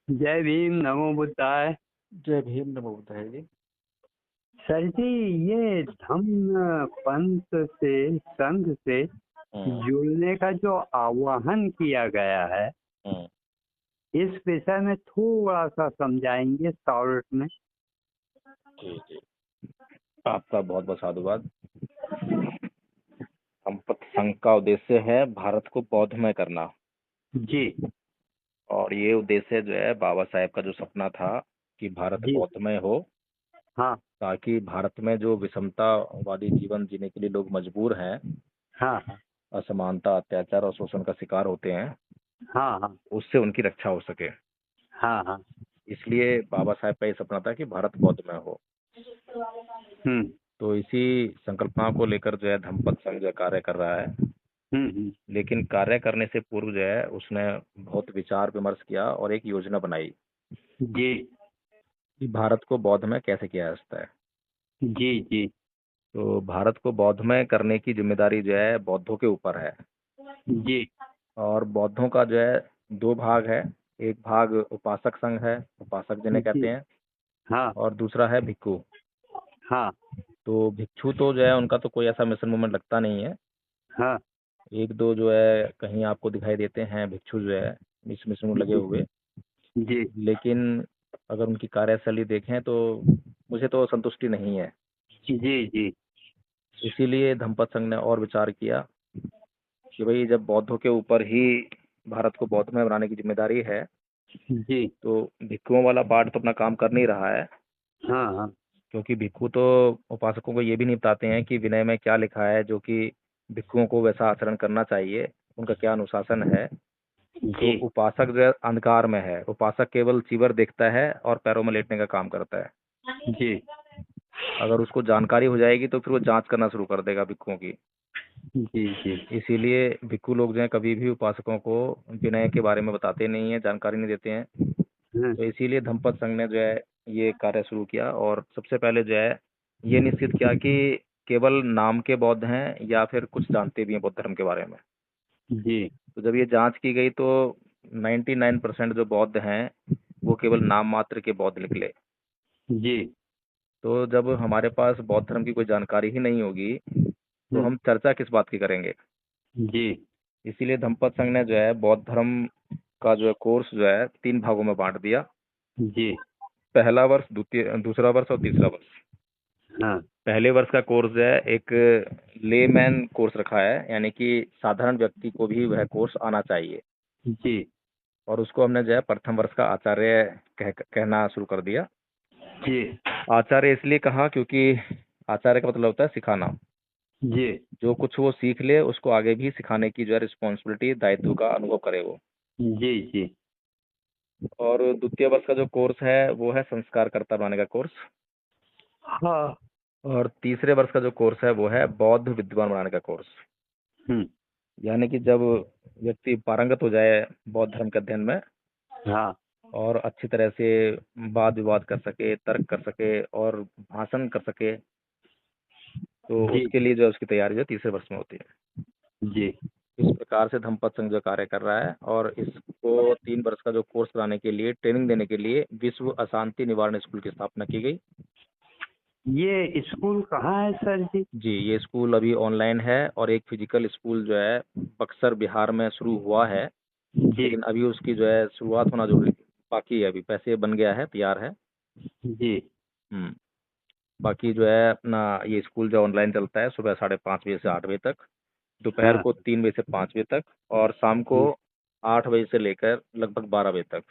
जय भीम, नमो बुद्धाय। जय भीम, नमो बुद्धाय जी। सर जी, ये धम्म पंथ से, संघ से हम्म, जुड़ने का जो आह्वान किया गया है, हम्म, इस विषय में थोड़ा सा समझाएंगे शॉर्ट में? जी जी। आपका बहुत बहुत साधुवाद। संपत संघ का उद्देश्य है भारत को बौद्धमय करना। जी और ये उद्देश्य जो है बाबा साहेब का जो सपना था कि भारत जी। बौद्धमय हो, हाँ ताकि भारत में जो विषमतावादी जीवन जीने के लिए लोग मजबूर हैं, हाँ हाँ असमानता, अत्याचार और शोषण का शिकार होते हैं, हाँ हाँ उससे उनकी रक्षा हो सके। हाँ हाँ। इसलिए बाबा साहेब का ये सपना था कि भारत बौद्धमय हो। हम्म तो इसी संकल्पना को लेकर जो है धम्मपद संघ जो कार्य कर रहा है। हम्म। लेकिन कार्य करने से पूर्व जो है उसने बहुत विचार विमर्श किया और एक योजना बनाई जी कि भारत को बौद्धमय कैसे किया जा सकता है। जी जी तो भारत को बौद्धमय करने की जिम्मेदारी जो है बौद्धों के ऊपर है। जी और बौद्धों का जो है दो भाग है। एक भाग उपासक संघ है, उपासक जिन्हें कहते जी। हैं, हाँ और दूसरा है भिक्खु। हाँ तो भिक्षु तो जो है उनका तो कोई ऐसा मिशन मूवमेंट लगता नहीं है। हाँ। एक दो जो है कहीं आपको दिखाई देते हैं भिक्षु जो है इस मिशन में लगे जी हुए। जी लेकिन अगर उनकी कार्यशैली देखें तो मुझे तो संतुष्टि नहीं है। जी जी इसीलिए धम्मपद संघ ने और विचार किया कि भाई जब बौद्धों के ऊपर ही भारत को बौद्धमय बनाने की जिम्मेदारी है, जी। तो भिक्षुओं वाला पार्ट तो अपना काम कर नहीं रहा है। हाँ हाँ। क्योंकि भिक्षु तो उपासकों को ये भी नहीं बताते हैं कि विनय में क्या लिखा है, जो कि भिक्षुओं को वैसा आचरण करना चाहिए, उनका क्या अनुशासन है। तो जी उपासक जो है अंधकार में है, उपासक केवल चीवर देखता है और पैरों में लेटने का काम करता है। जी अगर उसको जानकारी हो जाएगी तो फिर वो जांच करना शुरू कर देगा भिक्षुओं की। जी जी। इसीलिए भिक्षु लोग जो है कभी भी उपासकों को विनय के बारे में बताते नहीं है, जानकारी नहीं देते हैं। हाँ। तो इसीलिए धम्मपद संघ ने जो है ये कार्य शुरू किया और सबसे पहले जो है ये निश्चित किया कि केवल नाम के बौद्ध हैं या फिर कुछ जानते भी हैं बौद्ध धर्म के बारे में। जी तो जब ये जांच की गई तो 99% जो बौद्ध हैं वो केवल नाम मात्र के बौद्ध निकले। जी। तो जब हमारे पास बौद्ध धर्म की कोई जानकारी ही नहीं होगी तो हम्म। हम चर्चा किस बात की करेंगे। जी इसीलिए धम्मपद संघ ने जो है बौद्ध धर्म का जो है कोर्स जो है 3 भागों में बांट दिया। जी। पहला वर्ष, द्वितीय, दूसरा वर्ष और तीसरा वर्ष। हाँ। पहले वर्ष का कोर्स जो है एक लेमैन कोर्स रखा है, यानी कि साधारण व्यक्ति को भी वह कोर्स आना चाहिए। जी और उसको हमने जो है प्रथम वर्ष का आचार्य कहना शुरू कर दिया। जी आचार्य इसलिए कहा क्योंकि आचार्य का मतलब होता है सिखाना। जी जो कुछ वो सीख ले उसको आगे भी सिखाने की जो है रिस्पॉन्सिबिलिटी, दायित्व का अनुभव करे वो। जी जी। और द्वितीय वर्ष का जो कोर्स है वो है संस्कारकर्ता बनाने का कोर्स। हाँ। और तीसरे वर्ष का जो कोर्स है वो है बौद्ध विद्वान बनाने का कोर्स। हम्म। यानी कि जब व्यक्ति पारंगत हो जाए बौद्ध धर्म के अध्ययन में हाँ। और अच्छी तरह से वाद विवाद कर सके, तर्क कर सके और भाषण कर सके, तो जी उसके लिए जो है उसकी तैयारी जो तीसरे वर्ष में होती है। जी इस प्रकार से धम्मपद संघ जो कार्य कर रहा है। और इसको 3 वर्ष का जो कोर्स कराने के लिए, ट्रेनिंग देने के लिए विश्व अशांति निवारण स्कूल की स्थापना की गई। ये स्कूल कहाँ है सर जी? जी, ये स्कूल अभी ऑनलाइन है और एक फिजिकल स्कूल जो है बक्सर बिहार में शुरू हुआ है। जी लेकिन अभी उसकी जो है शुरुआत होना जरूरी बाकी है, अभी पैसे बन गया है, तैयार है। जी। हम्म। बाकी जो है अपना ये स्कूल जो ऑनलाइन चलता है सुबह 5:30 बजे से 8 बजे तक, दोपहर हाँ। को 3 बजे से 5 बजे तक, और शाम को 8 बजे से लेकर लगभग 12 बजे तक।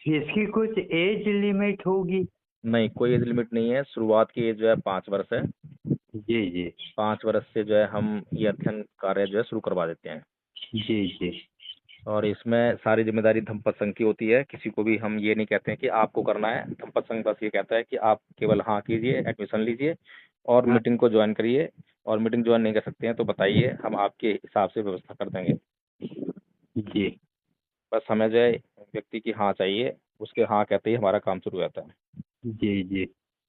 इसकी कुछ एज लिमिट होगी? नहीं, कोई एज लिमिट नहीं है। शुरुआत की एज जो है 5 वर्ष है। जी जी 5 वर्ष से जो है हम ये अध्ययन कार्य जो है शुरू करवा देते हैं। जी जी और इसमें सारी जिम्मेदारी धम्मपद संघ की होती है। किसी को भी हम ये नहीं कहते हैं कि आपको करना है। धम्मपद संघ बस ये कहता है कि आप केवल हाँ कीजिए, एडमिशन लीजिए और हाँ। मीटिंग को ज्वाइन करिए। और मीटिंग ज्वाइन नहीं कर सकते हैं तो बताइए, हम आपके हिसाब से व्यवस्था कर देंगे। जी बस हमें जो है व्यक्ति की हाँ चाहिए, उसके हाँ कहते ही हमारा काम शुरू हो जाता है। जी जी।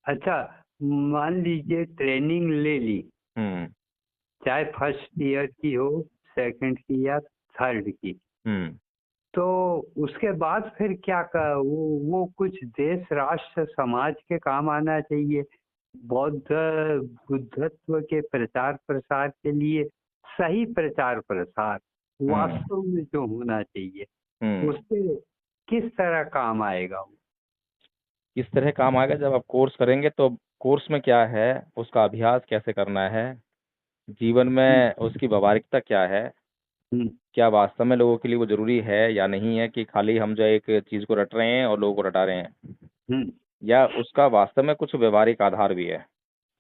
अच्छा, मान लीजिए ट्रेनिंग ले ली, हम्म चाहे फर्स्ट ईयर की हो, सेकंड की या थर्ड की, हम्म तो उसके बाद फिर क्या कर वो कुछ देश राष्ट्र समाज के काम आना चाहिए। बौद्ध बुद्धत्व के प्रचार प्रसार के लिए सही प्रचार प्रसार वास्तव में जो होना चाहिए हम्म। उससे किस तरह काम आएगा वो? किस तरह काम आएगा जब आप कोर्स करेंगे तो कोर्स में क्या है, उसका अभ्यास कैसे करना है, जीवन हम्म, में उसकी व्यावहारिकता क्या है, हम्म, क्या वास्तव में लोगों के लिए वो जरूरी है या नहीं है, कि खाली हम जो है एक चीज को रट रहे हैं और लोगों को रटा रहे हैं, हम्म। या उसका वास्तव में कुछ व्यवहारिक आधार भी है।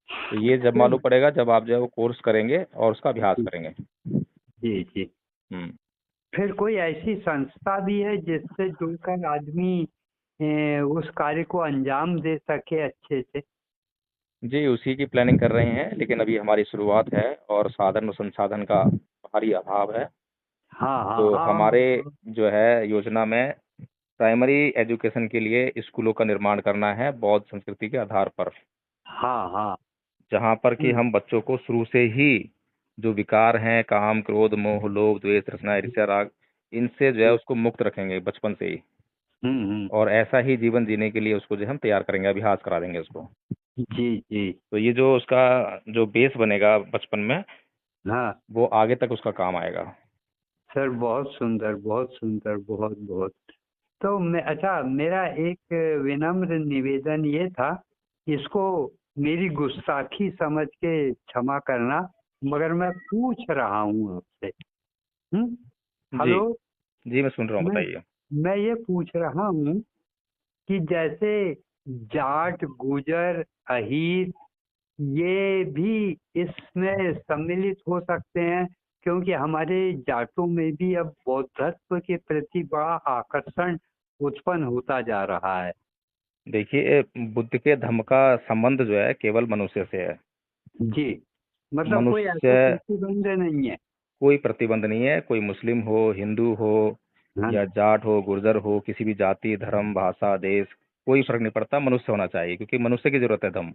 तो ये जब मालूम पड़ेगा जब आप जो है वो कोर्स करेंगे और उसका अभ्यास जी करेंगे। जी जी। हम्म। फिर कोई ऐसी संस्था भी है जिससे जुड़कर आदमी उस कार्य को अंजाम दे सके अच्छे से? जी, उसी की प्लानिंग कर रहे हैं, लेकिन अभी हमारी शुरुआत है और साधन और संसाधन का भारी अभाव है। हाँ हाँ तो हाँ हमारे हाँ जो है योजना में प्राइमरी एजुकेशन के लिए स्कूलों का निर्माण करना है बौद्ध संस्कृति के आधार पर, हाँ हाँ। जहाँ पर कि हम बच्चों को शुरू से ही जो विकार हैं, काम क्रोध मोह लोभ द्वेष तृष्णा ईर्ष्या राग, इनसे जो है उसको मुक्त रखेंगे बचपन से ही, हम्म। और ऐसा ही जीवन जीने के लिए उसको जो है हम तैयार करेंगे, अभ्यास करा देंगे उसको। जी जी। तो ये जो उसका जो बेस बनेगा बचपन में, हाँ वो आगे तक उसका काम आएगा। सर, बहुत सुंदर बहुत सुंदर, बहुत बहुत। तो मैं, अच्छा, मेरा एक विनम्र निवेदन ये था, इसको मेरी गुस्ताखी समझ के क्षमा करना, मगर मैं पूछ रहा हूँ आपसे। हम्म। जी हेलो। जी, मैं सुन रहा हूँ, मैं बताइए। मैं ये पूछ रहा हूँ कि जैसे जाट गुजर अहीर ये भी इसमें सम्मिलित हो सकते हैं, क्योंकि हमारे जाटों में भी अब बौद्धत्व के प्रति बड़ा आकर्षण उत्पन्न होता जा रहा है। देखिए, बुद्ध के धम्म का संबंध जो है केवल मनुष्य से है। जी। मतलब कोई मनुष्य, ऐसा प्रतिबंध नहीं है? कोई प्रतिबंध नहीं है, कोई मुस्लिम हो, हिंदू हो, हाँ। या जाट हो, गुर्जर हो, किसी भी जाति धर्म भाषा देश, कोई फर्क नहीं पड़ता, मनुष्य होना चाहिए, क्योंकि मनुष्य की जरूरत है धम्म।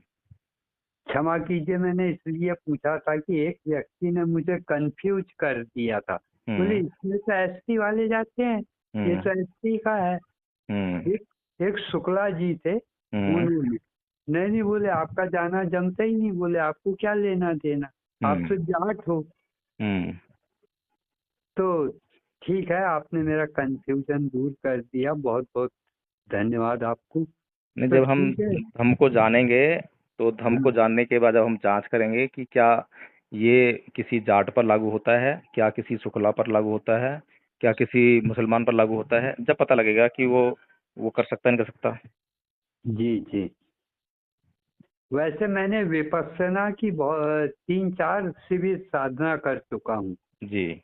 क्षमा कीजिए, मैंने इसलिए पूछा था कि एक व्यक्ति ने मुझे कंफ्यूज कर दिया था। बोले हम्म। इसमें तो एसटी वाले जाते हैं, ये हम्म। तो एसटी का है। हम्म। एक एक शुक्ला जी थे, हम्म। उन्होंने, नहीं नहीं बोले, आपका जाना जमता ही नहीं, बोले आपको क्या लेना देना, आप हम्म। तो जाट हो। हम्म। तो ठीक है, आपने मेरा कंफ्यूजन दूर कर दिया, बहुत बहुत धन्यवाद आपको। नहीं, तो जब हम ठीक है। धम्म को जानेंगे तो धम्म को हाँ। जानने के बाद जब हम जांच करेंगे कि क्या ये किसी जाट पर लागू होता है, क्या किसी शुक्ला पर लागू होता है, क्या किसी मुसलमान पर लागू होता है, जब पता लगेगा कि वो कर सकता है नहीं कर सकता। जी जी। वैसे मैंने विपश्यना की बहुत 3-4 शिविर साधना कर चुका हूँ, जी।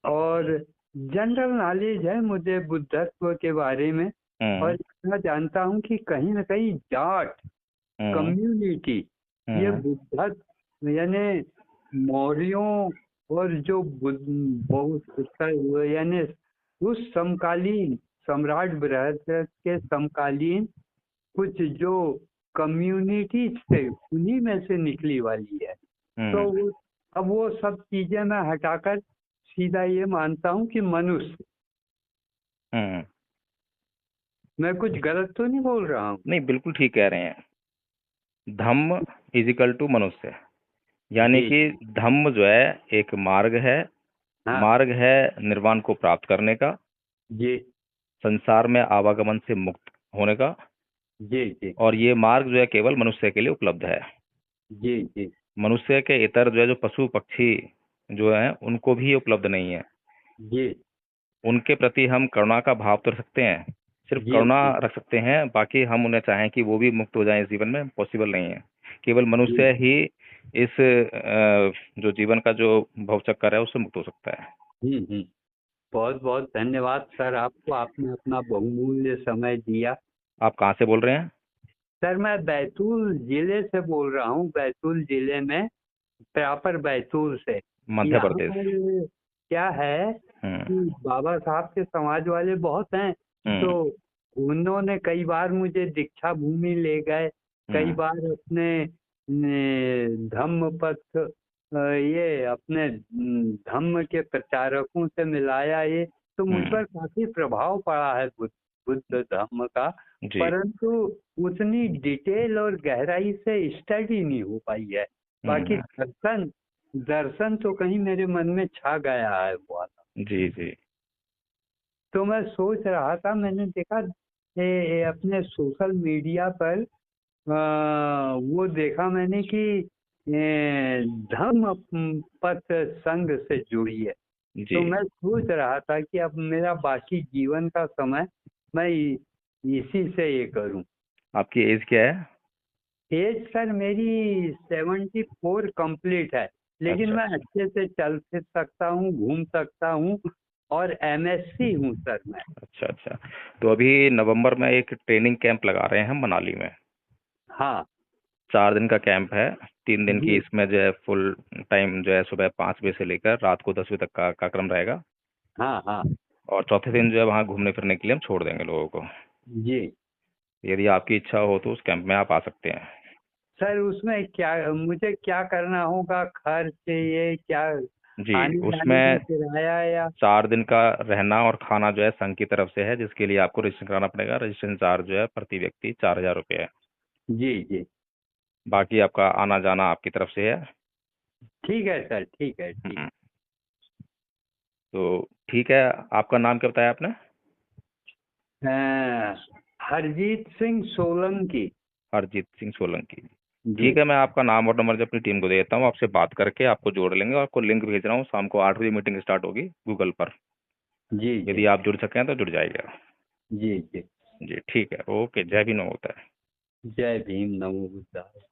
और जनरल नॉलेज है मुझे बुद्धत्व के बारे में। और हम्म। इतना जानता हूँ कि कहीं ना कहीं जाट हम्म। कम्युनिटी ये हम्म। बुद्धत्व यानी मौर्यों और जो यानी उस समकालीन सम्राट बृहस्पति के समकालीन कुछ जो कम्युनिटीज थे उन्हीं में से निकली वाली है। तो हम्म। अब वो सब चीजें मैं हटाकर सीधा ये मानता हूँ कि मनुष्य। हम्म। मैं कुछ गलत तो नहीं बोल रहा हूँ? नहीं, बिल्कुल ठीक कह रहे हैं। धम्म इजिकल टू मनुष्य, यानी जी कि जी। धम्म जो है एक मार्ग है, हाँ। मार्ग है निर्वाण को प्राप्त करने का, जी संसार में आवागमन से मुक्त होने का, जी जी और ये मार्ग जो है केवल मनुष्य के लिए उपलब्ध है। जी जी मनुष्य के इतर जो है जो पशु पक्षी जो है उनको भी ये उपलब्ध नहीं है। जी उनके प्रति हम करुणा का भाव तो रख सकते हैं, सिर्फ जी करुणा जी रख सकते हैं, बाकी हम उन्हें चाहें कि वो भी मुक्त हो जाएं इस जीवन में, पॉसिबल नहीं है। केवल जी। मनुष्य ही इस जो जीवन का जो भवचक्कर है उससे मुक्त हो सकता है। हम्म। बहुत बहुत धन्यवाद सर आपको, आपने अपना बहुमूल्य समय दिया। आप कहाँ से बोल रहे हैं? सर मैं बैतूल जिले से बोल रहा हूँ, बैतूल जिले में, प्रॉपर बैतूल से। मध्य यहाँ प्रदेश। पर क्या है हम्म। कि बाबा साहब के समाज वाले बहुत हैं, तो हम्म। उन्होंने कई बार मुझे दीक्षा भूमि ले गए, कई हम्म। बार अपने धम्म पथ ये अपने धम्म के प्रचारकों से मिलाया। ये तो मुझ पर काफी प्रभाव पड़ा है बुद्ध धर्म का, जी परंतु उतनी डिटेल और गहराई से स्टडी नहीं हो पाई है। बाकी दर्शन दर्शन तो कहीं मेरे मन में छा गया है वो वाला। जी जी तो मैं सोच रहा था, मैंने देखा अपने सोशल मीडिया पर वो देखा मैंने कि धम्म पथ संघ से जुड़ी है। तो जी। मैं सोच रहा था कि अब मेरा बाकी जीवन का समय मैं इसी से ये करूं। आपकी एज क्या है? एज सर मेरी 74 कंप्लीट है, लेकिन अच्छा मैं अच्छे से चल फिर सकता हूँ, घूम सकता हूँ, और एमएससी हूँ सर मैं। अच्छा अच्छा। तो अभी नवंबर में एक ट्रेनिंग कैंप लगा रहे हैं हम मनाली में। हाँ 4 दिन का कैंप है। 3 दिन की जी। इसमें जो है फुल टाइम जो है सुबह 5 बजे से लेकर रात को 10 बजे तक का क्रम रहेगा। हाँ हाँ और चौथे दिन जो है वहाँ घूमने फिरने के लिए हम छोड़ देंगे लोगों को। जी। यदि आपकी इच्छा हो तो उस कैंप में आप आ सकते हैं। सर उसमें क्या मुझे क्या करना होगा, खर्च ये क्या, जी आने जाने का उसमें किराया या? 4 दिन का रहना और खाना जो है संघ की तरफ से है, जिसके लिए आपको रजिस्ट्रेशन कराना पड़ेगा। रजिस्ट्रेशन चार्ज जो है प्रति व्यक्ति 4,000 रुपये है। जी जी। बाकी आपका आना जाना आपकी तरफ से है। ठीक है सर, ठीक है, ठीक। हम्म, तो ठीक है। आपका नाम क्या बताया आपने? अ, हरजीत सिंह सोलंकी। हरजीत सिंह सोलंकी। जी ठीक है, मैं आपका नाम और नंबर जो अपनी टीम को दे देता हूँ, आपसे बात करके आपको जोड़ लेंगे और आपको लिंक भेज रहा हूँ। शाम को 8 बजे मीटिंग स्टार्ट होगी गूगल पर। जी जी यदि आप जुड़ सकें तो जुड़ जाइएगा। जी जी। जी ठीक है, ओके। जय भी नमो होता है। जय भीम, नमो बुद्धाय।